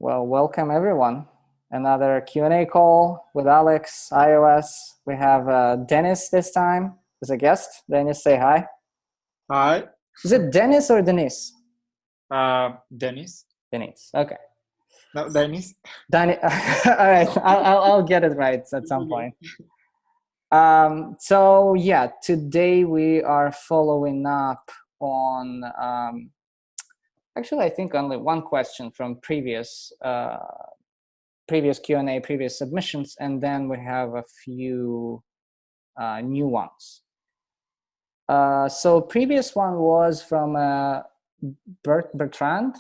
Well, welcome everyone. Another Q&A call with Alex, iOS. We have Dennis this time as a guest. Dennis, say hi. Hi. Is it Dennis or Denise? Dennis. Denise, okay. No, Dennis. All right, I'll get it right at some point. So yeah, today we are following up on, actually I think only one question from previous Q&A, previous submissions, and then we have a few new ones. So previous one was from Bertrand.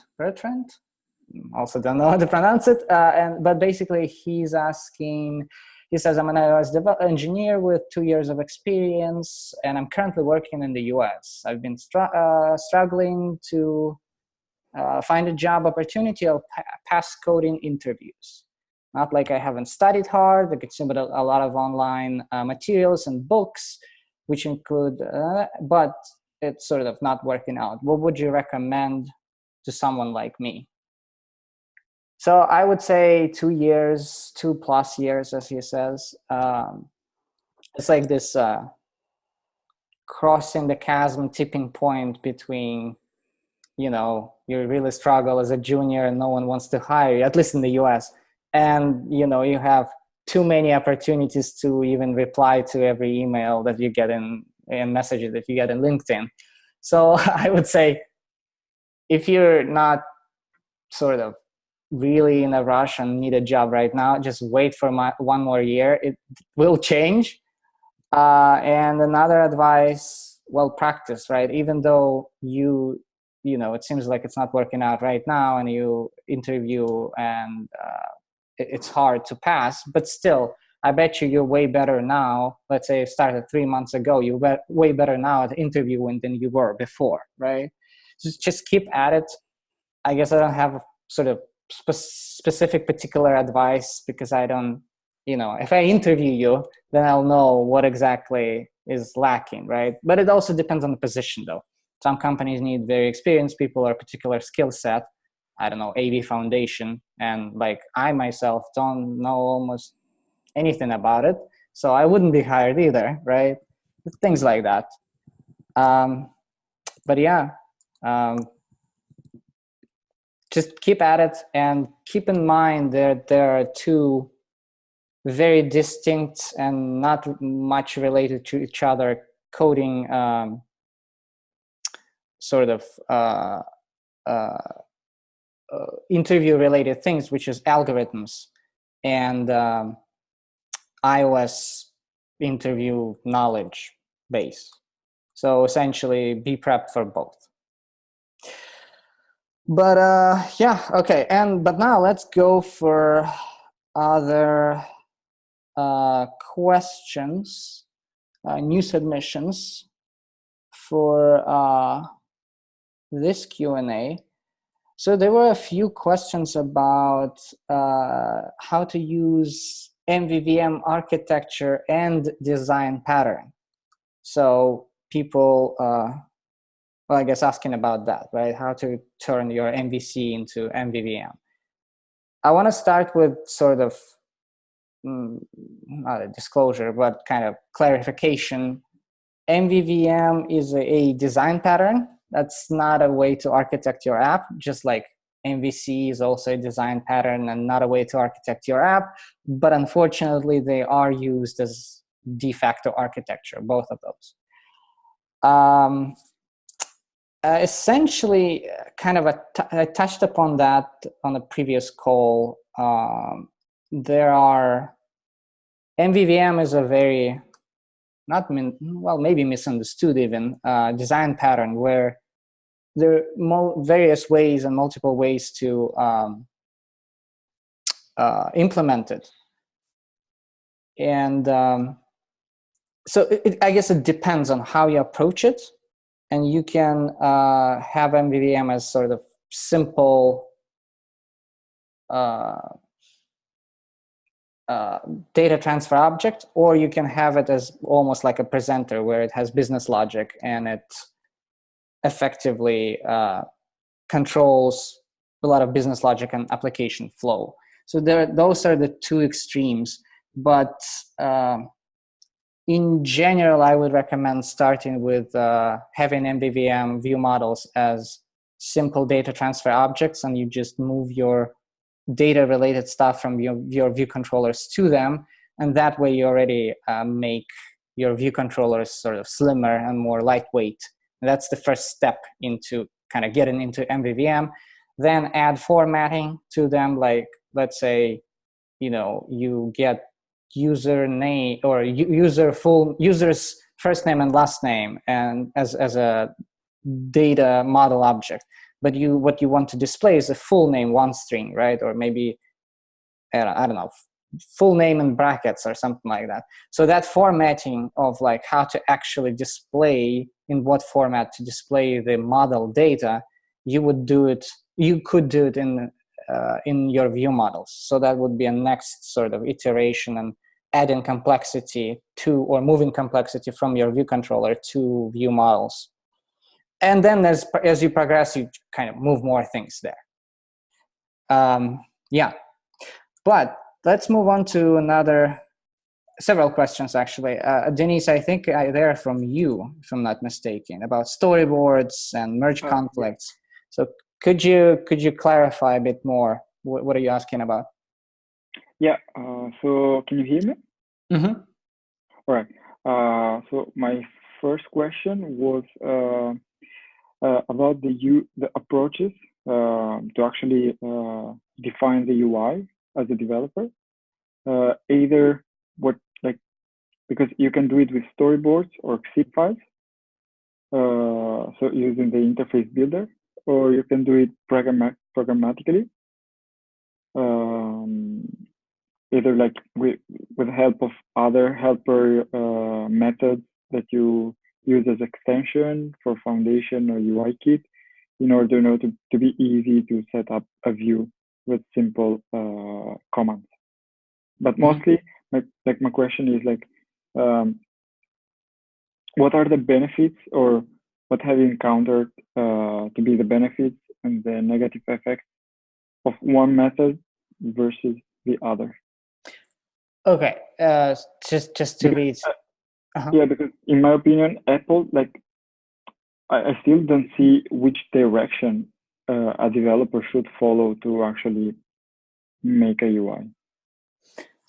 Also don't know how to pronounce it. But basically he's asking, he says, I'm an iOS engineer with 2 years of experience, and I'm currently working in the US. I've been struggling to find a job opportunity or pass coding interviews. Not like I haven't studied hard, I consumed a lot of online materials and books, which include, but it's sort of not working out. What would you recommend to someone like me? So I would say 2 years, 2+ years, as he says. It's like this crossing the chasm tipping point between, you really struggle as a junior and no one wants to hire you, at least in the US. And, you have too many opportunities to even reply to every email that you get and messages that you get in LinkedIn. So I would say if you're not sort of really in a rush and need a job right now, just wait for one more year. It will change. And another advice, well, practice, right? Even though it seems like it's not working out right now and you interview and it's hard to pass, but still, I bet you're way better now. Let's say you started 3 months ago, you're way better now at interviewing than you were before, right? Just keep at it. I guess I don't have sort of specific particular advice because I don't, if I interview you, then I'll know what exactly is lacking, right? But it also depends on the position though. Some companies need very experienced people or a particular skill set. I don't know, AV foundation. And like I myself don't know almost anything about it. So I wouldn't be hired either, right? Things like that. But yeah, just keep at it and keep in mind that there are two very distinct and not much related to each other coding sort of interview related things, which is algorithms and iOS interview knowledge base. So essentially be prepped for both. But yeah, okay. But now let's go for other questions, new submissions for this Q&A. So there were a few questions about how to use Mvvm architecture and design pattern. So people, well, I guess asking about that, right? How to turn your MVC into Mvvm. I want to start with sort of, not a disclosure, but kind of clarification. Mvvm is a design pattern. That's not a way to architect your app, just like MVC is also a design pattern and not a way to architect your app. But unfortunately, they are used as de facto architecture, both of those. Essentially, kind of I touched upon that on a previous call. Mvvm is a very, maybe misunderstood even, design pattern where there are various ways and multiple ways to implement it. And so I guess it depends on how you approach it. And you can have Mvvm as sort of simple data transfer object, or you can have it as almost like a presenter where it has business logic and it effectively controls a lot of business logic and application flow. So those are the two extremes. But in general, I would recommend starting with having Mvvm view models as simple data transfer objects, and you just move your data related stuff from your view controllers to them. And that way you already make your view controllers sort of slimmer and more lightweight. And that's the first step into kind of getting into Mvvm. Then add formatting to them. Like, let's say, you get user name or user's first name and last name and as a data model object, but what you want to display is a full name, one string, right? Or maybe I don't know, full name in brackets or something like that. So that formatting of like how to actually display, in what format to display the model data, you could do it in your view models. So that would be a next sort of iteration, and adding complexity to, or moving complexity from your view controller to view models. And then as you progress, you kind of move more things there. Yeah, but let's move on to several questions actually. Denise, I think they're from you, if I'm not mistaken, about storyboards and merge conflicts. So could you clarify a bit more? What are you asking about? Yeah, so can you hear me? Mm-hmm. All right. So my first question was about the approaches to actually define the UI as a developer. Either because you can do it with storyboards or zip files, so using the interface builder, or you can do it programmatically. Either like with the help of other helper methods that you use as extension for Foundation or UI kit, in order to be easy to set up a view with simple commands. But mostly, my question is like, what are the benefits, or what have you encountered to be the benefits and the negative effects of one method versus the other? Okay, just to read. Yeah, because in my opinion, Apple, like, I still don't see which direction a developer should follow to actually make a UI.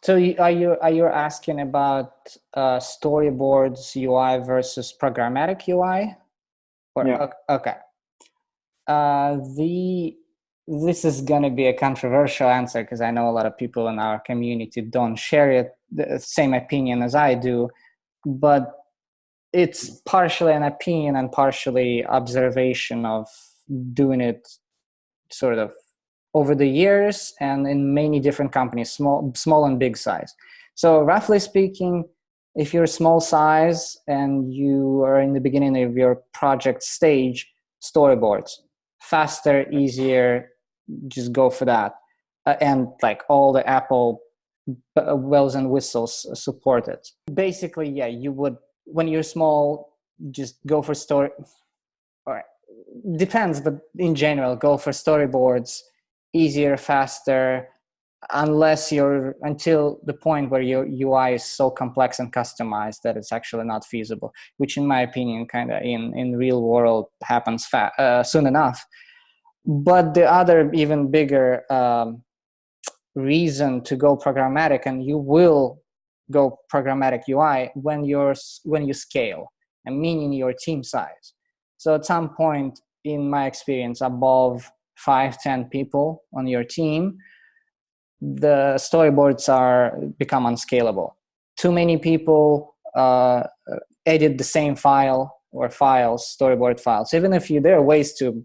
So are you asking about Storyboards UI versus Programmatic UI? Or, yeah. Okay. This is going to be a controversial answer, because I know a lot of people in our community don't share the same opinion as I do, but it's partially an opinion and partially observation of doing it sort of over the years and in many different companies, small and big size. So roughly speaking, if you're small size and you are in the beginning of your project stage, storyboards, faster, easier, just go for that. And like all the Apple bells and whistles supported. Basically, yeah, you would, when you're small, just go for story. All right, depends, but in general, go for storyboards, easier, faster, until the point where your UI is so complex and customized that it's actually not feasible, which in my opinion kind of in real world happens soon enough. But the other even bigger reason to go programmatic, and you will go programmatic UI when you scale, and meaning your team size. So at some point, in my experience, above 5-10 people on your team, the storyboards become unscalable. Too many people edit the same file or files, storyboard files. Even if there are ways to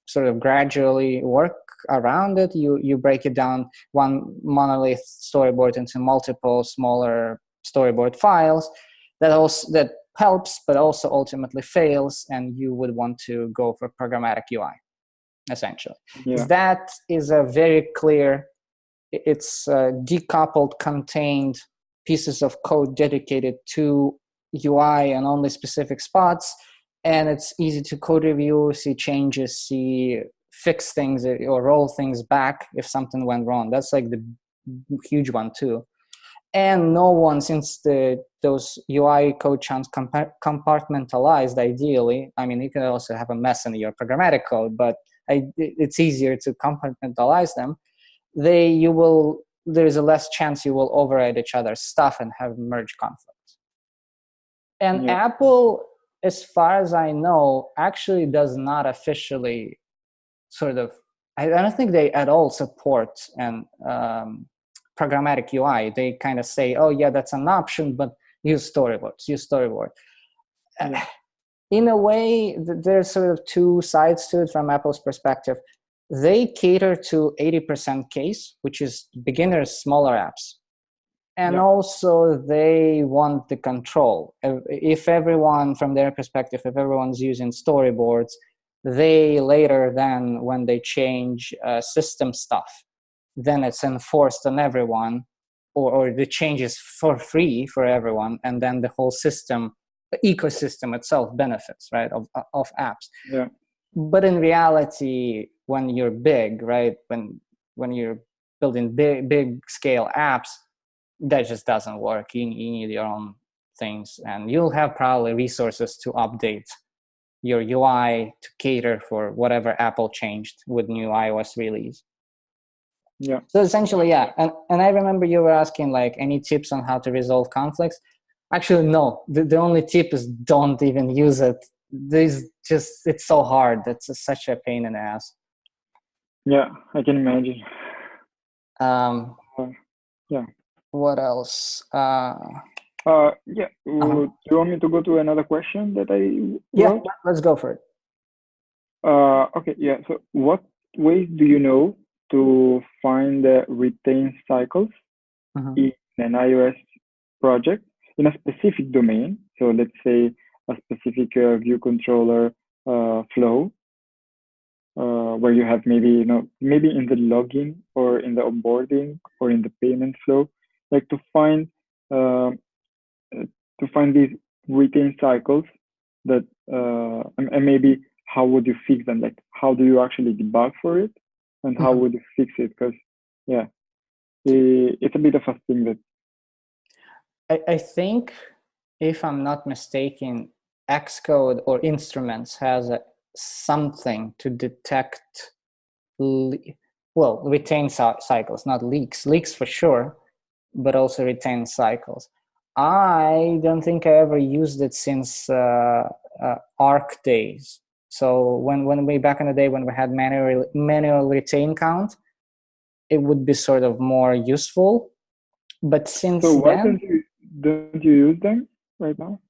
sort of gradually work around it, you break it down, one monolith storyboard, into multiple smaller storyboard files. That helps, but also ultimately fails, and you would want to go for programmatic UI, essentially. Yeah. That is a very clear, it's decoupled, contained pieces of code dedicated to UI and only specific spots, and it's easy to code review, see changes, see fix things or roll things back if something went wrong. That's like the huge one too. And no one, since those UI code chunks compartmentalized ideally, I mean, you can also have a mess in your programmatic code, but it's easier to compartmentalize them. There is a less chance you will override each other's stuff and have merge conflicts. And Apple, as far as I know, actually does not officially sort of, I don't think they at all support and Programmatic UI. They kind of say, oh yeah, that's an option, but use Storyboard. In a way, there's sort of two sides to it from Apple's perspective. They cater to 80% case, which is beginners, smaller apps. And also they want the control. If everyone, from their perspective, if everyone's using Storyboards, they later then, when they change system stuff, then it's enforced on everyone, or the change is for free for everyone, and then the whole system, the ecosystem itself benefits, right, of apps. Yeah. But in reality, when you're big, right, when you're building big scale apps, that just doesn't work. You need your own things, and you'll have probably resources to update your UI to cater for whatever Apple changed with new iOS release. Yeah. So essentially, yeah. And I remember you were asking like any tips on how to resolve conflicts. Actually, no. The only tip is don't even use it. It's so hard. That's such a pain in the ass. Yeah, I can imagine. Yeah. What else? Do you want me to go to another question that I wrote? Yeah, let's go for it. Okay, yeah. So what ways do you know to find the retain cycles in an iOS project in a specific domain? So let's say a specific ViewController flow, where you have maybe in the login or in the onboarding or in the payment flow, like to find these retain cycles that and maybe how would you fix them? Like how do you actually debug for it, and how would you fix it? Because it's a bit of a thing that I think, if I'm not mistaken, Xcode or Instruments has something to detect retain cycles, not leaks for sure, but also retain cycles. I don't think I ever used it since Arc days. So when we back in the day when we had manual retain count, it would be sort of more useful. But since so why then, don't you use them right now?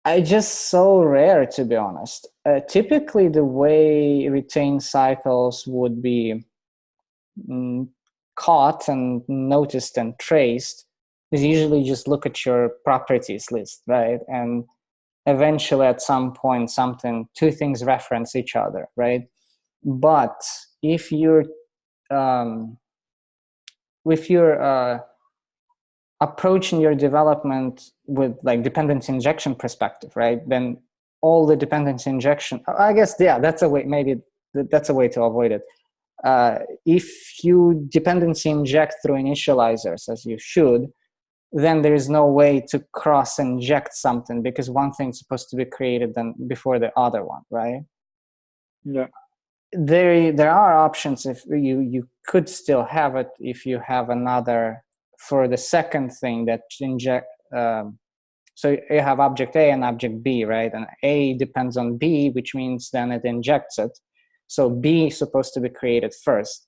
I just so rare, to be honest. Typically, the way retain cycles would be caught and noticed and traced is usually just look at your properties list, right? And eventually at some point, two things reference each other, right? But if you're approaching your development with like dependency injection perspective, right? Then all the dependency injection, I guess, that's a way, maybe that's a way to avoid it. If you dependency inject through initializers, as you should, then there is no way to cross inject something because one thing's supposed to be created then before the other one, right? Yeah. There are options if you could still have it if you have another for the second thing that inject. So you have object A and object B, right? And A depends on B, which means then it injects it. So B is supposed to be created first.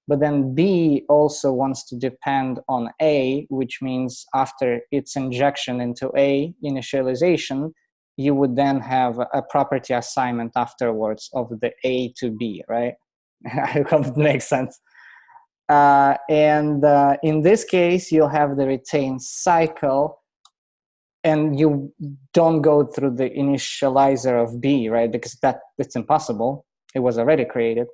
But then B also wants to depend on A, which means after its injection into A initialization, you would then have a property assignment afterwards of the A to B, right? I hope it makes sense. And in this case, you'll have the retain cycle, and you don't go through the initializer of B, right? Because it's impossible. It was already created.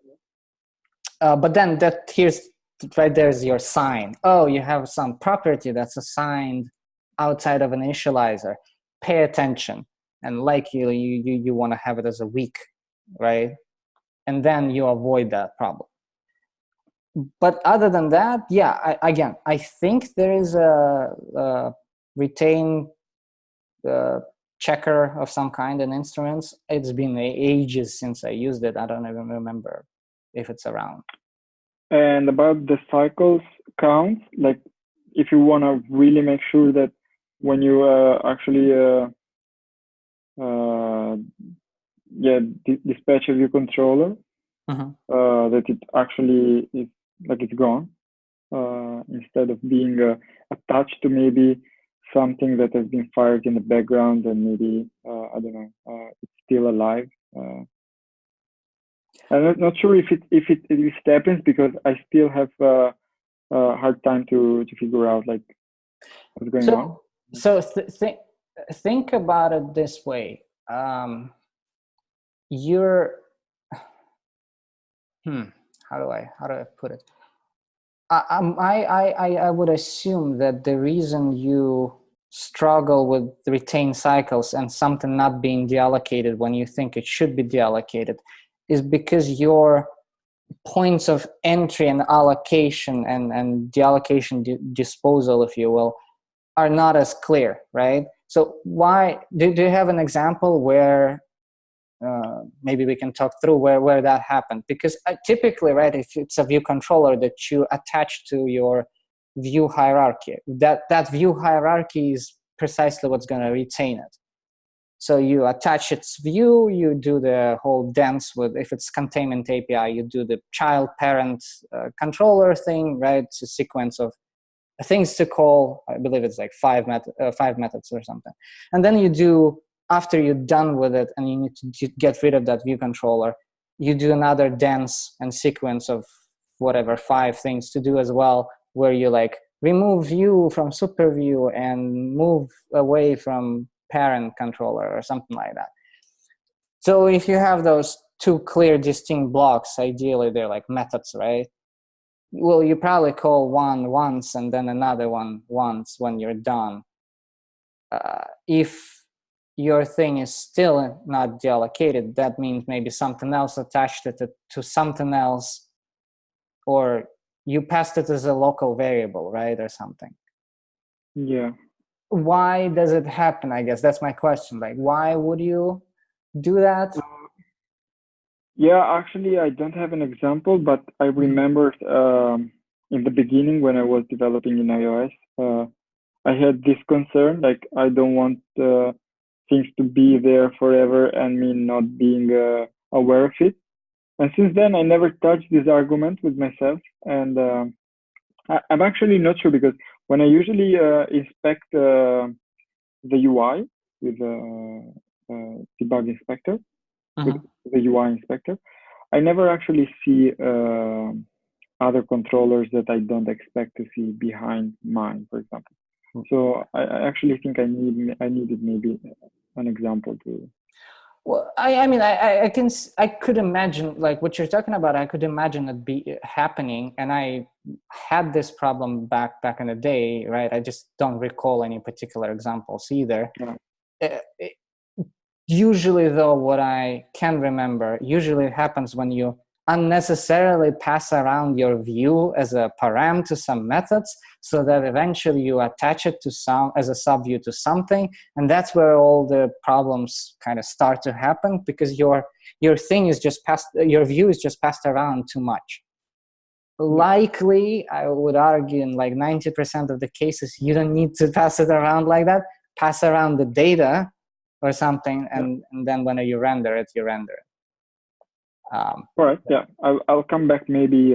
But then there's your sign. Oh, you have some property that's assigned outside of an initializer. Pay attention. And likely you want to have it as a weak, right? and then you avoid that problem. But other than that, yeah, I think there is a retain checker of some kind in instruments. It's been ages since I used it. I don't even remember if it's around. And about the cycles count, like if you want to really make sure that when you actually dispatch a ViewController, that it actually is like it's gone, instead of being attached to maybe something that has been fired in the background and maybe I don't know, it's still alive. I'm not sure if it happens, because I still have a hard time to figure out like what's going on. So think about it this way. You're how do I put it? I would assume that the reason you struggle with retain cycles and something not being deallocated when you think it should be deallocated is because your points of entry and allocation and deallocation disposal, if you will, are not as clear, right? So why do you have an example where maybe we can talk through where that happened? Because typically, right, if it's a view controller that you attach to your view hierarchy, that view hierarchy is precisely what's going to retain it. So you attach its view, you do the whole dance with, if it's containment API, you do the child parent controller thing, right? It's a sequence of things to call. I believe it's like five methods or something. And then you do, after you're done with it and you need to get rid of that view controller, you do another dance and sequence of whatever 5 things to do as well, where you like remove view from super view and move away from parent controller or something like that. So if you have those 2 clear distinct blocks, ideally they're like methods, right? Well, you probably call one once and then another one once when you're done. If your thing is still not deallocated, that means maybe something else attached it to something else, or you passed it as a local variable, right, or something. Yeah. Why does it happen? I guess that's my question. Like, why would you do that? Yeah, actually, I don't have an example, but I remembered in the beginning when I was developing in iOS, I had this concern, like I don't want things to be there forever and me not being aware of it. And since then, I never touched this argument with myself. And I'm actually not sure, because when I usually inspect the UI with debug inspector, with the UI inspector, I never actually see other controllers that I don't expect to see behind mine, for example. So I actually think I needed maybe an example to. Well, I mean, I could imagine, like what you're talking about, I could imagine it be happening, and I had this problem back in the day, right? I just don't recall any particular examples either. Yeah. Usually, though, what I can remember, usually it happens when you unnecessarily pass around your view as a param to some methods, so that eventually you attach it to some as a subview to something, and that's where all the problems kind of start to happen, because your thing is just your view is just passed around too much. Likely, I would argue in like 90% of the cases, you don't need to pass it around like that. Pass around the data or something, and then when you render it, you render it. All right, yeah, I'll come back maybe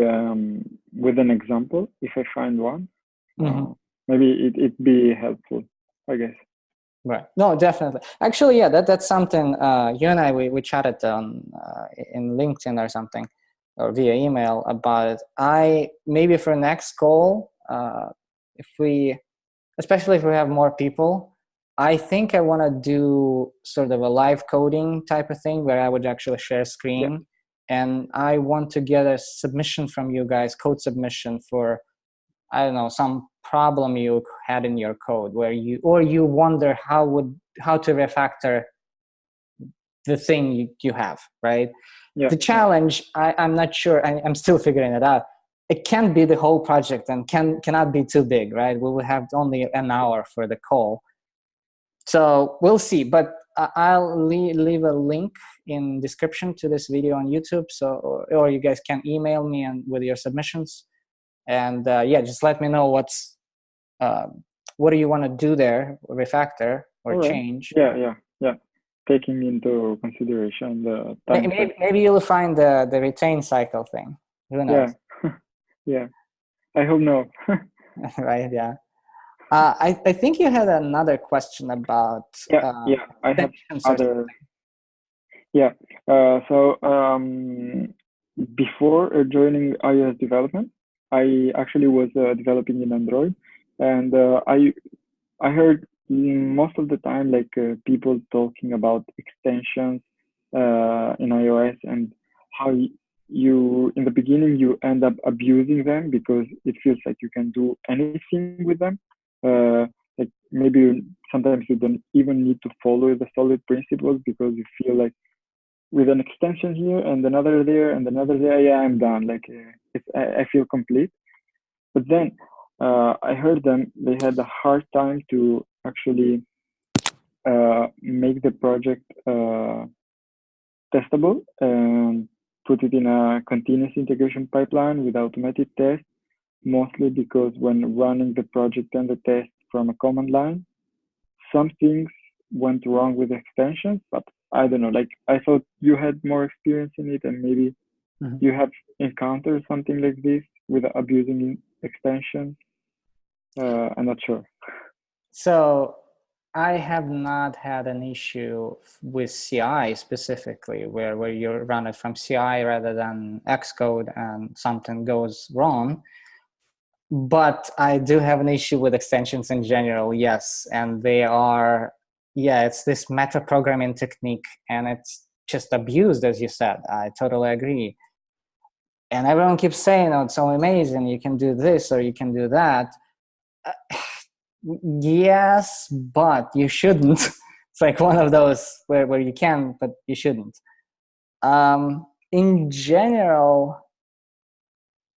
with an example if I find one. Maybe it'd be helpful, I guess. Right. No, definitely. Actually, yeah, that's something you and I we chatted on in LinkedIn or something, or via email about it. Maybe for next call, especially if we have more people, I think I want to do sort of a live coding type of thing where I would actually share screen. Yeah. And I want to get a submission from you guys, code submission for, I don't know, some problem you had in your code where you wonder how to refactor the thing you have, right? Yeah. The challenge, I'm not sure, I'm still figuring it out. It can't be the whole project and cannot be too big, right? We will have only an hour for the call. So we'll see, but I'll leave a link in description to this video on YouTube, so or you guys can email me and with your submissions, and yeah, just let me know what do you want to do there, refactor or change. Yeah. Taking into consideration the time. Maybe you'll find the retain cycle thing. Who knows? Yeah. I hope no. Right. Yeah. I think you had another question about I have other. Yeah. So before joining iOS development, I actually was developing in Android, and I heard most of the time like people talking about extensions in iOS and how you in the beginning you end up abusing them because it feels like you can do anything with them. Like maybe sometimes you don't even need to follow the solid principles because you feel like with an extension here and another there and another there, yeah, I'm done. Like I feel complete. But then I heard they had a hard time to actually make the project testable and put it in a continuous integration pipeline with automated tests, mostly because when running the project and the test from a command line, some things went wrong with extensions, but I don't know, like I thought you had more experience in it and maybe you have encountered something like this with abusing extensions. I'm not sure. So I have not had an issue with CI specifically, where you run it from CI rather than xcode and something goes wrong. But I do have an issue with extensions in general, yes. And they are, it's this meta programming technique and it's just abused, as you said. I totally agree. And everyone keeps saying, oh, it's so amazing, you can do this or you can do that. Yes, but you shouldn't. It's like one of those where you can, but you shouldn't. In general,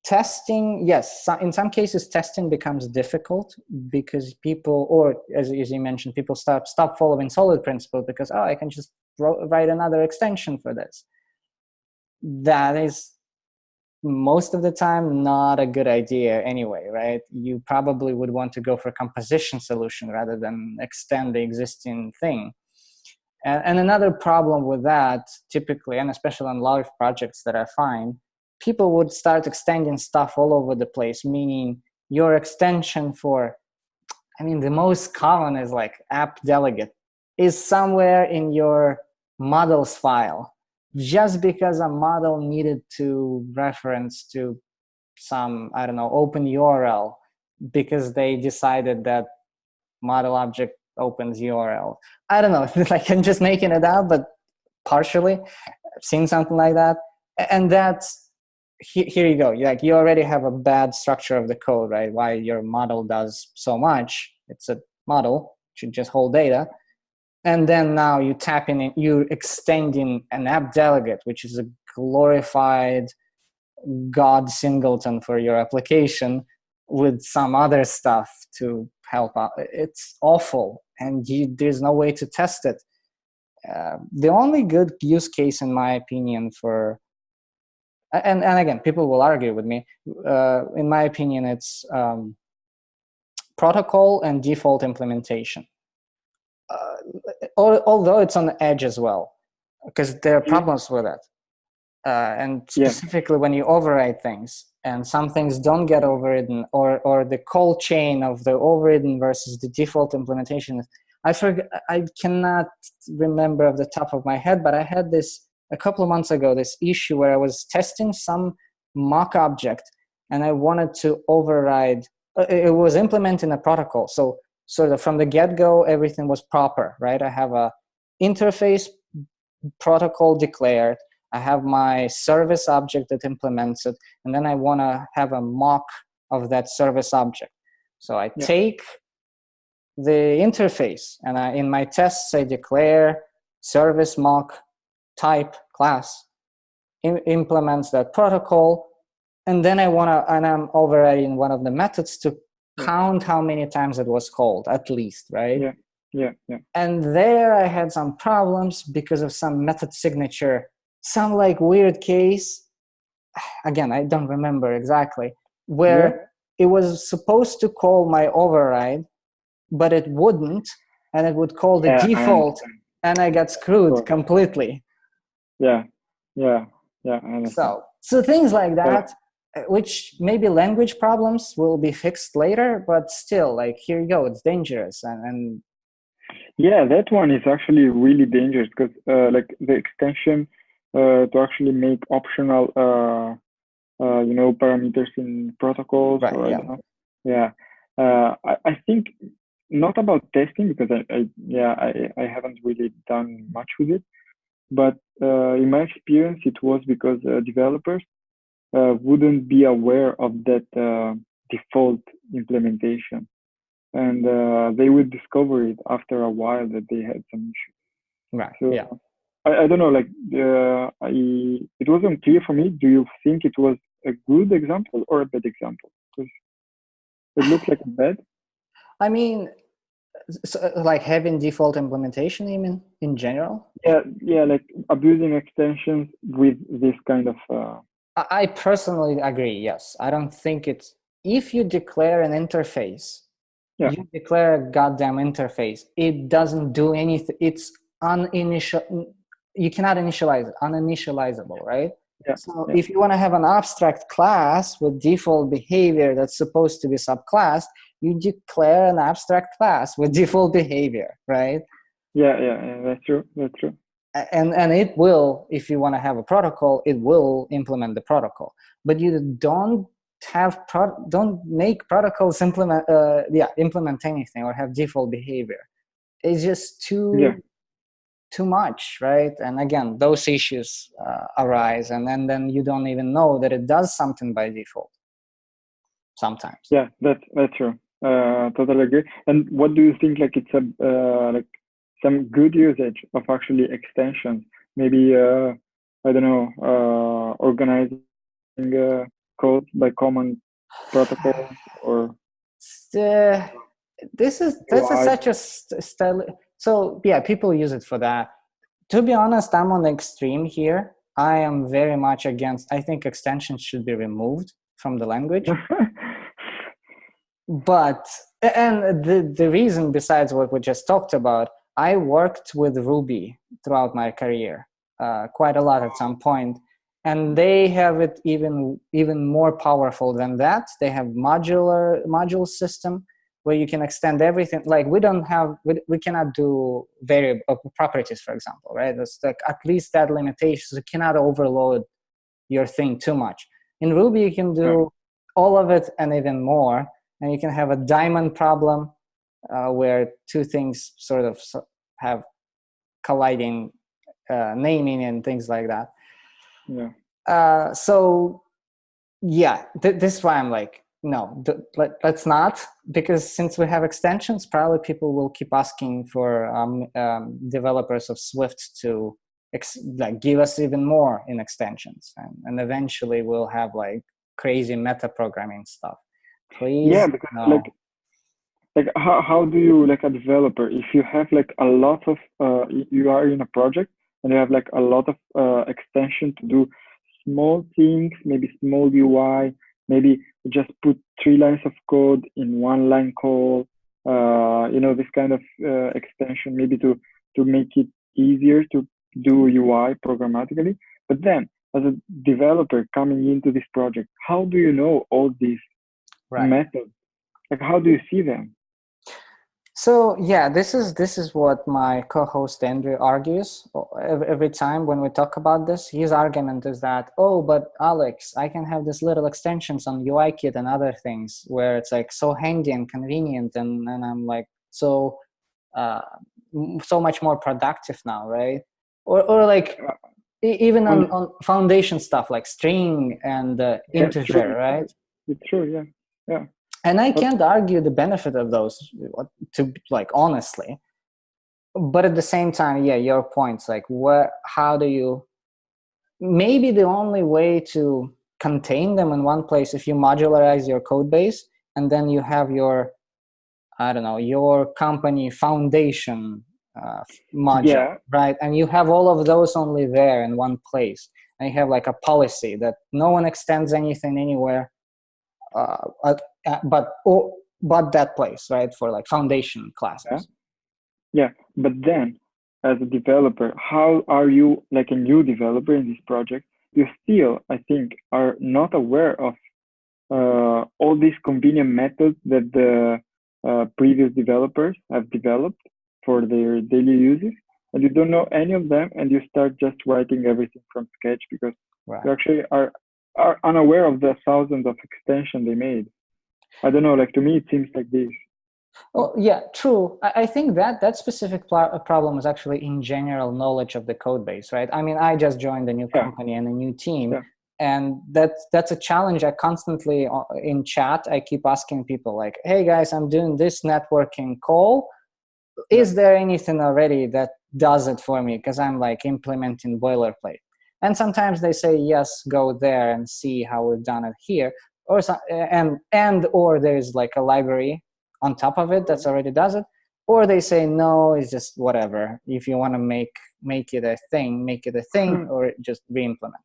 testing, yes, in some cases, testing becomes difficult because people, or as you mentioned, people stop following solid principles because, oh, I can just write another extension for this. That is most of the time not a good idea anyway, right? You probably would want to go for a composition solution rather than extend the existing thing. And another problem with that, typically, and especially on large projects that I find, people would start extending stuff all over the place, meaning your extension for, the most common is like app delegate, is somewhere in your models file, just because a model needed to reference to some, open URL, because they decided that model object opens URL. I don't know, like I'm just making it up, but partially I've seen something like that. And that's, here you go. Like you already have a bad structure of the code, right? Why your model does so much. It's a model, it should just hold data. And then now you tap in, you're extending an app delegate, which is a glorified God singleton for your application with some other stuff to help out. It's awful, and there's no way to test it. The only good use case, in my opinion, for, and again, people will argue with me, in my opinion, it's protocol and default implementation. Although it's on the edge as well, because there are problems with it. And specifically when you override things and some things don't get overridden, or the call chain of the overridden versus the default implementation. I cannot remember off the top of my head, but I had this a couple of months ago, this issue where I was testing some mock object and I wanted to override, it was implementing a protocol. So sort of from the get-go, everything was proper, right? I have a interface protocol declared, I have my service object that implements it, and then I want to have a mock of that service object. So I take the interface, and in my tests, I declare service mock type class implements that protocol, and then I'm overriding one of the methods to count how many times it was called, at least, right? Yeah. And there I had some problems because of some method signature, some like weird case. Again, I don't remember exactly, where it was supposed to call my override, but it wouldn't, and it would call the default, and I got screwed completely. Yeah, I understand. So things like that, which maybe language problems will be fixed later, but still, like, here you go, it's dangerous. And yeah, that one is actually really dangerous because like the extension to actually make optional parameters in protocols, right, or I don't know. I think not about testing, because I haven't really done much with it, but in my experience it was because developers wouldn't be aware of that default implementation, and they would discover it after a while that they had some issues. right, So I don't know, like it wasn't clear for me. Do you think it was a good example or a bad example? Because it looked like a bad. I mean, so, like having default implementation, you mean, in general? Yeah, like abusing extensions with this kind of. I personally agree, yes. I don't think it's, if you declare an interface, you declare a goddamn interface, it doesn't do anything. It's you cannot initialize it, uninitializable, right? So if you want to have an abstract class with default behavior that's supposed to be subclassed, you declare an abstract class with default behavior, right? Yeah, that's true. And it will, if you want to have a protocol, it will implement the protocol. But you don't make protocols implement anything or have default behavior. It's just too much, right? And again, those issues arise, and then you don't even know that it does something by default sometimes. Yeah, that's true. Totally agree. And what do you think? Like, it's a like some good usage of actually extensions? Maybe I don't know, organizing code by common protocol, or this is such a style. So yeah, people use it for that. To be honest, I'm on the extreme here. I am very much against. I think extensions should be removed from the language. But the reason, besides what we just talked about, I worked with Ruby throughout my career, quite a lot at some point, and they have it even more powerful than that. They have module system where you can extend everything. Like we cannot do variable properties, for example, right? There's like at least that limitation. So you cannot overload your thing too much. In Ruby, you can do all of it and even more. And you can have a diamond problem where two things sort of have colliding naming and things like that. So yeah, this is why I'm like, no, let's not, because since we have extensions, probably people will keep asking for developers of Swift to like give us even more in extensions, and eventually we'll have like crazy meta programming stuff. Please. Yeah, because like how do you, like a developer, if you have like a lot of you are in a project and you have like a lot of extension to do small things, maybe small UI, maybe just put 3 lines of code in 1 line call, this kind of extension, maybe to make it easier to do UI programmatically. But then as a developer coming into this project, how do you know all these methods? Like, how do you see them? So yeah, this is what my co-host Andrew argues every time when we talk about this. His argument is that, oh, but Alex, I can have these little extensions on UIKit and other things where it's like so handy and convenient, and I'm like so much more productive now, right? Or like even on foundation stuff like string and integer, right? It's true, yeah. And I can't argue the benefit of those, to like honestly, but at the same time, yeah, your points, like how do you, maybe the only way to contain them in one place, if you modularize your code base and then you have your, I don't know, your company foundation module, Yeah. right? And you have all of those only there in one place. And you have like a policy that no one extends anything anywhere but that place, right? For like foundation classes. Yeah. But then as a developer, how are you, like a new developer in this project, you still, I think, are not aware of all these convenient methods that the previous developers have developed for their daily uses, and you don't know any of them, and you start just writing everything from scratch because you actually are unaware of the thousands of extensions they made. I don't know, like to me it seems like this. Oh yeah, true. I think that specific problem is actually in general knowledge of the code base, right? I mean, I just joined a new company and a new team, and that's a challenge. I constantly in chat, I keep asking people like, "Hey guys, I'm doing this networking call. Is there anything already that does it for me? Because I'm like implementing boilerplate." And sometimes they say, "Yes, go there and see how we've done it here," or or there's like a library on top of it that's already does it, or they say no, it's just whatever. If you want to make it a thing, make it a thing, or just re-implement.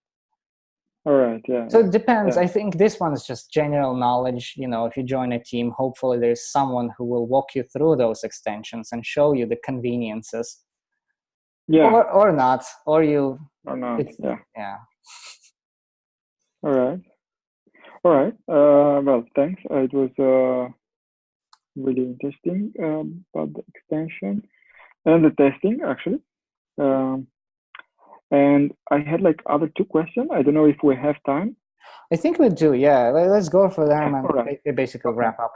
All right, yeah. So it depends. I think this one is just general knowledge. You know, if you join a team, hopefully there's someone who will walk you through those extensions and show you the conveniences. Yeah. Or not, or you. Or not. Yeah. All right. All right. Well, thanks. It was really interesting about the extension and the testing, actually. And I had like other two questions. I don't know if we have time. I think we do. Yeah, let's go for them and basically wrap up.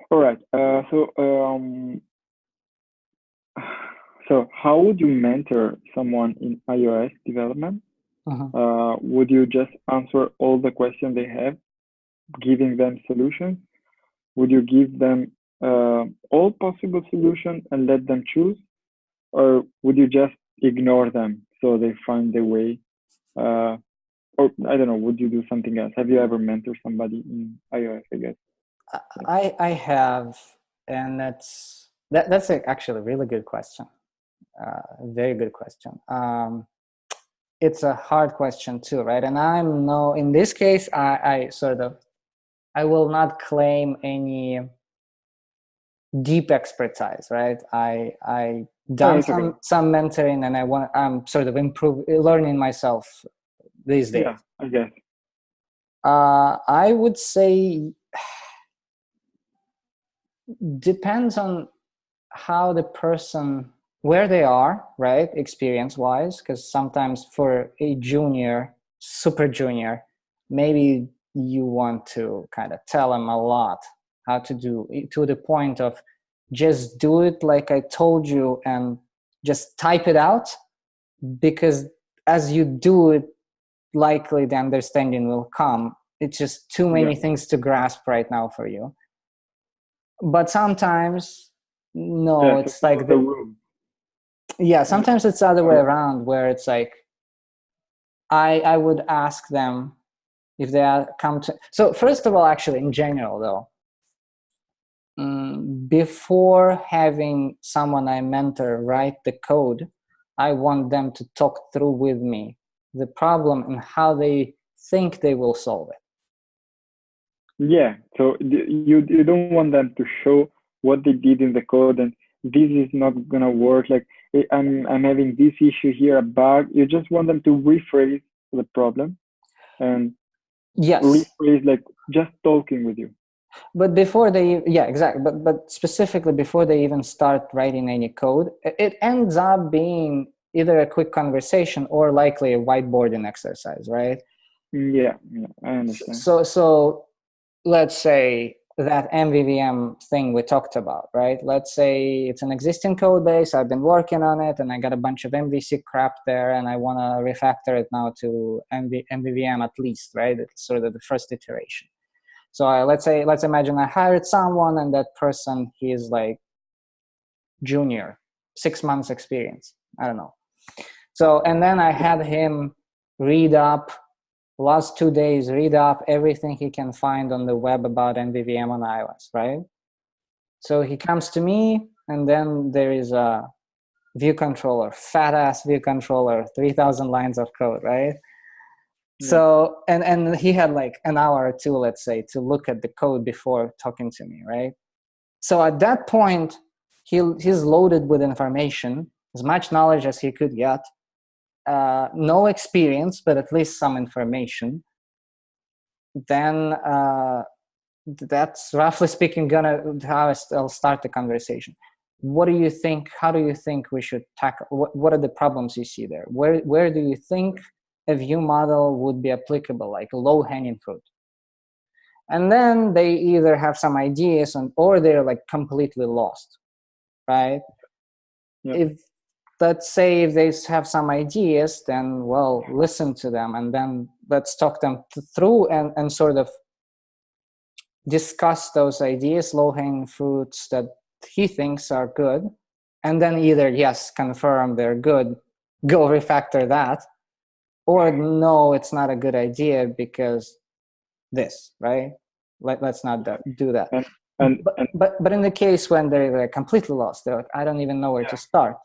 All right. So how would you mentor someone in iOS development? Would you just answer all the questions they have, giving them solutions? Would you give them all possible solutions and let them choose? Or would you just ignore them so they find their way? Or I don't know, would you do something else? Have you ever mentored somebody in iOS, I guess? I have, and that's actually a really good question. Very good question. It's a hard question too, right? And in this case, I will not claim any deep expertise, right? I done some mentoring, and I'm sort of learning myself these days. Yeah, I guess. I would say depends on how the person, where they are, right, experience-wise, because sometimes for a junior, super junior, maybe you want to kind of tell them a lot how to do, to the point of just do it like I told you and just type it out, because as you do it, likely the understanding will come. It's just too many things to grasp right now for you. But sometimes, no, it's like sometimes it's the other way around, where it's like I would ask them if they come to. So first of all, actually, in general, though, before having someone I mentor write the code, I want them to talk through with me the problem and how they think they will solve it. Yeah, so you don't want them to show what they did in the code and this is not gonna work. Like I'm having this issue here, a bug. You just want them to rephrase the problem and rephrase, like just talking with you. But before they, exactly. But specifically before they even start writing any code, it ends up being either a quick conversation or likely a whiteboarding exercise, right? Yeah, I understand. So let's say that Mvvm thing we talked about, right? Let's say it's an existing code base. I've been working on it and I got a bunch of MVC crap there and I want to refactor it now to Mvvm at least, right? It's sort of the first iteration. So let's imagine I hired someone and that person, he is like junior. 6 months experience. I don't know. So, and then I had him read up, last 2 days, read up everything he can find on the web about Mvvm on iOS, right? So he comes to me, and then there is a ViewController, fat ass ViewController, 3,000 lines of code, right? Yeah. So, and he had like an hour or two, let's say, to look at the code before talking to me, right? So at that point, he's loaded with information, as much knowledge as he could get, no experience, but at least some information. Then that's roughly speaking how I'll start the conversation. What do you think? How do you think we should tackle? What are the problems you see there? Where do you think a view model would be applicable, like low-hanging fruit? And then they either have some ideas or they're like completely lost, right? Yeah. If, let's say, if they have some ideas, then, well, listen to them, and then let's talk them through and sort of discuss those ideas, low-hanging fruits that he thinks are good, and then either, yes, confirm they're good, go refactor that, or no, it's not a good idea because this, right? Let's not do that. But in the case when they're completely lost, they're like, I don't even know where to start,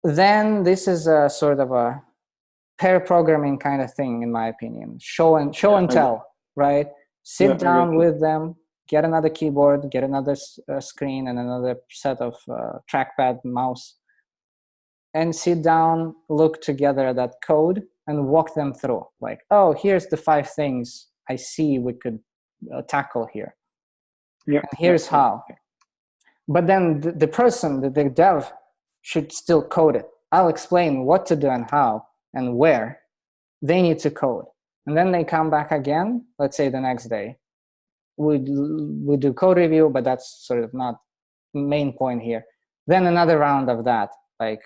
then this is a sort of a pair programming kind of thing, in my opinion. Show and tell, right? Sit down with them, get another keyboard, get another screen and another set of trackpad, mouse, and sit down, look together at that code and walk them through. Like, oh, here's the 5 things I see we could tackle here. Yeah. And here's how. But then the person, the dev, should still code it. I'll explain what to do and how and where. They need to code. And then they come back again, let's say the next day. We do code review, but that's sort of not main point here. Then another round of that, like,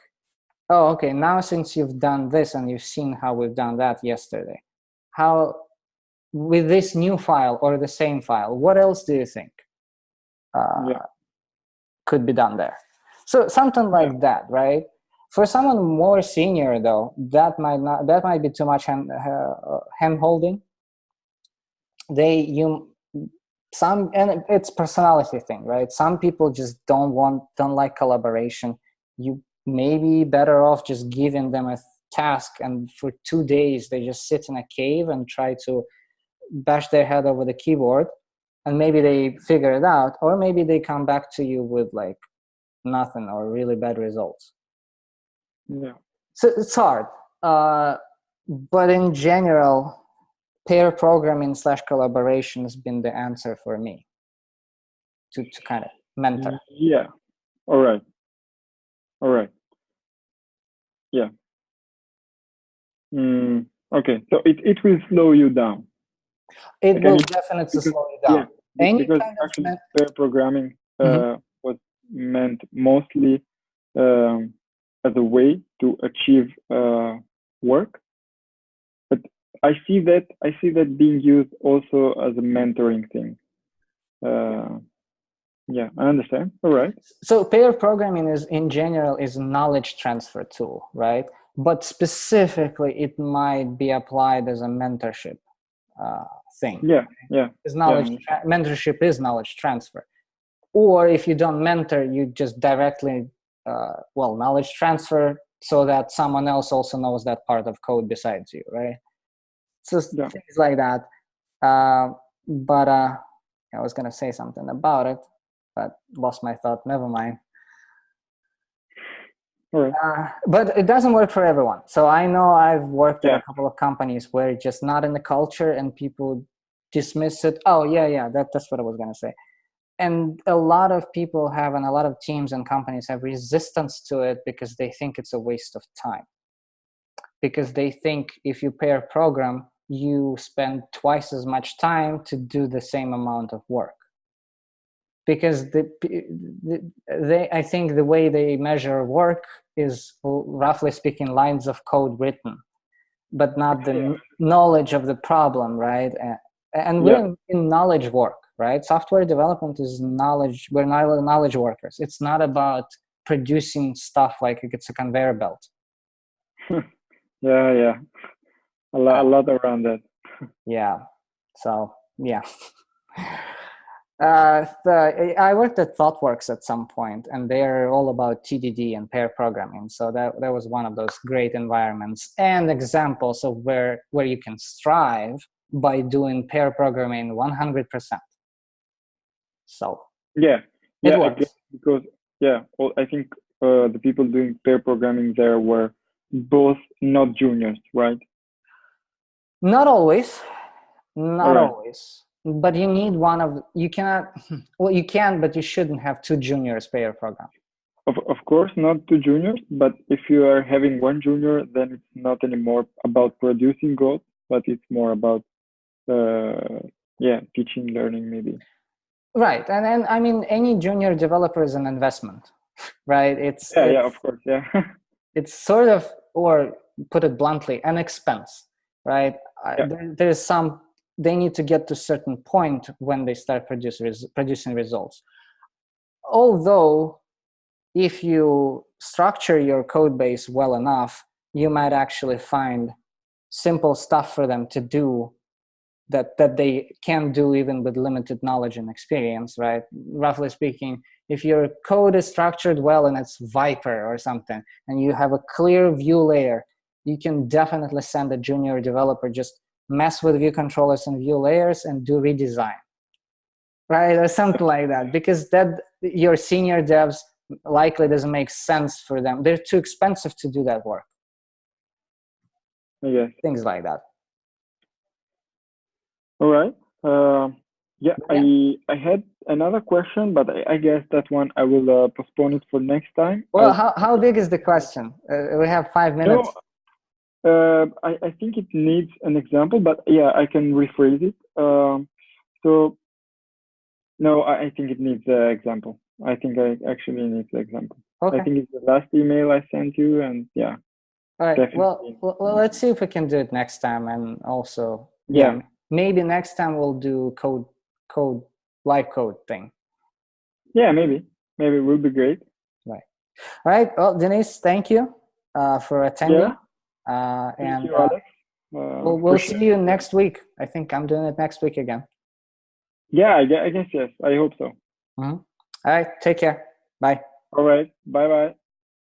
oh, okay, now since you've done this and you've seen how we've done that yesterday, how, with this new file or the same file, what else do you think could be done there? So something like that, right? For someone more senior, though, that might be too much hand holding. And it's personality thing, right? Some people just don't like collaboration. You may be better off just giving them a task, and for 2 days they just sit in a cave and try to bash their head over the keyboard, and maybe they figure it out, or maybe they come back to you with like nothing or really bad results. Yeah. So it's hard, but in general, pair programming / collaboration has been the answer for me to kind of mentor. Yeah. All right. Yeah. Okay. So it will slow you down. It will definitely slow you down. Yeah, because actually pair programming was meant mostly as a way to achieve work, but I see that being used also as a mentoring thing. Yeah, I understand. All right. So pair programming in general is a knowledge transfer tool, right? But specifically, it might be applied as a mentorship thing. Yeah. Because mentorship is knowledge transfer. Or if you don't mentor, you just directly, knowledge transfer so that someone else also knows that part of code besides you, right? So things like that. But I was going to say something about it, but lost my thought. Never mind. All right. But it doesn't work for everyone. So I know I've worked at a couple of companies where it's just not in the culture and people dismiss it. Oh, yeah, that's what I was going to say. And a lot of people have, and a lot of teams and companies have resistance to it because they think it's a waste of time. Because they think if you pair program, you spend twice as much time to do the same amount of work. Because I think the way they measure work is, roughly speaking, lines of code written, but not the knowledge of the problem, right? And we're in knowledge work, right? Software development is knowledge. We're not knowledge workers. It's not about producing stuff like it's a conveyor belt. Yeah. A lot around that. Yeah. So yeah. I worked at ThoughtWorks at some point, and they're all about TDD and pair programming. So that was one of those great environments and examples of where you can strive by doing pair programming 100%. So Yeah, it I works. guess because I think the people doing pair programming there were both not juniors, right? Not always. Not Alright. always. But you need one of, you cannot, well, you can, but you shouldn't have two juniors pair program. Of course, not two juniors, but if you are having one junior, then it's not anymore about producing code, but it's more about teaching, learning, maybe. Right, and I mean, any junior developer is an investment, right? It's of course, yeah. It's sort of, or put it bluntly, an expense, right? There's some, they need to get to a certain point when they start producing results. Although, if you structure your code base well enough, you might actually find simple stuff for them to do that they can do even with limited knowledge and experience, right? Roughly speaking, if your code is structured well and it's Viper or something, and you have a clear view layer, you can definitely send a junior developer just mess with view controllers and view layers and do redesign, right? Or something like that, because that your senior devs likely doesn't make sense for them. They're too expensive to do that work. Yes. Things like that. All right. I had another question, but I guess that one I will postpone it for next time. Well, how big is the question? We have 5 minutes. No, I think it needs an example, but yeah, I can rephrase it. So, no, I think it needs an example. I think I actually need the example. Okay. I think it's the last email I sent you, and yeah. All right. Definitely. Well, let's see if we can do it next time, and also, Yeah. maybe next time we'll do live code thing. Yeah, maybe it will be great. Right. All right. Well, Denise, thank you for attending. Thank and you, Alex. we'll see you next week. I think I'm doing it next week again. Yeah, I guess yes. I hope so. All right. Take care. Bye. All right. Bye-bye.